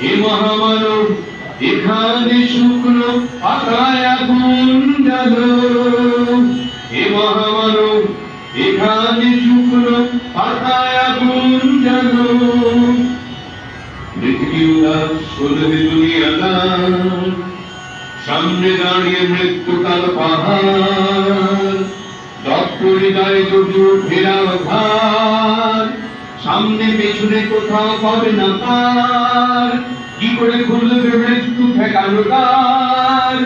এ মহামানব এখানে শুকনো পাতায় আগুন জ্বালো। এ মহামানব এখানে শুকনো পাতায় আগুন জ্বালো। পৃথিবী উদাস হলে দুনিয়াদার, সামনে দাঁড়িয়ে মৃত্যুকাল পাহাড়। দপ্ত হৃদয়ে যদিও ফেরাও ধার, সামনে পেছনে কোথাও পাবে না পার। কি করে খুলবে মৃত্যু ঠেকানো দ্বার?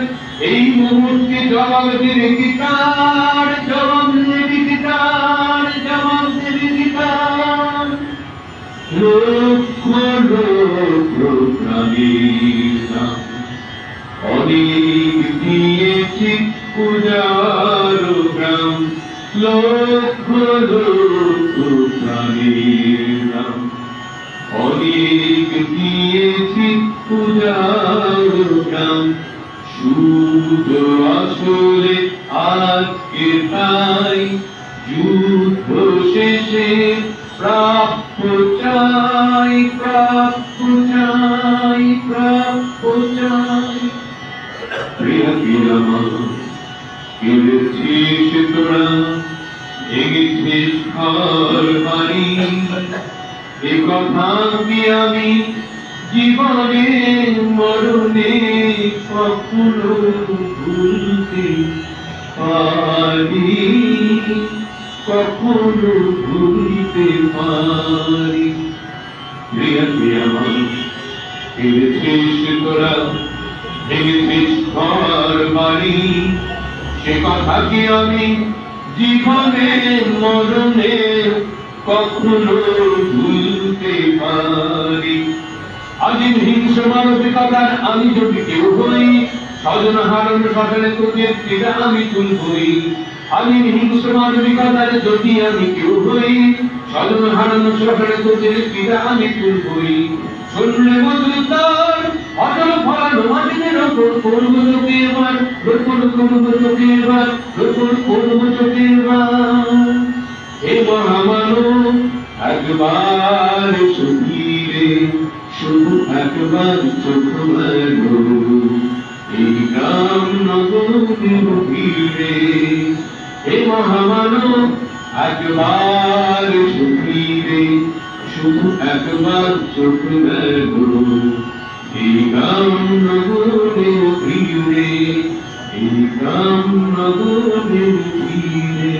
এই মুহূর্তে জবাব দেবে কি তার? জবাব দেবে কি তার? জবাব দেবে কি তার? লক্ষ লক্ষ প্রাণীর নাম অনেক দিয়েছি পূজার গ্রাম। লক্ষ লক্ষ প্রাণীর নাম অনেক দিয়েছি পূজার গ্রাম। শুধু আসলে আজকে তাই যুদ্ধ শেষে প্রাপ্য চাই, প্রাপ্য চাই, প্রাপ্য চাই। প্রিয়া প্রিয়া মা, কেঁদেছিস তোরা, ভেঙেছিস ঘর বাড়ি। এ কথা কি আমি জীবনে মরণে কখনো ভুলতে পারি? কখনো ভুলতে পারি? প্রিয়া প্রিয়া মা, কেঁদেছিস তোরা, ভেঙেছিস ঘর বাড়ি। সে কথা কি আমি জীবনে মরণে কখনো ভুলতে পারি? আজ হিংস মানবিকতার আমি যদি কেউ হই, স্বজন হারণ শ্মশানে তোদের পীড়া আমি তুলবই। আমি হিংস মানবিকতার যদি আমি কেউ হই, স্বজন হারণ শ্মশানে তোদের পীড়া আমি তুলবই। শুনলে মজুদার অটল ফলানো মাটিদের ওপর করবো তোকে এবার, রোপণ করবো তোকে এবার, রোপণ করবো তোকে এবার। হে মহামানব একবার সুধীরে, শুধু একবার চোখ মেলো এই গ্রাম নগরের ভিড়ে। হে মহামানব একবার সুধীরে, শুধু একবার চোখ মেলো এই গ্রাম নগরের ভিড়ে, এই গ্রাম নগরের ভিড়ে।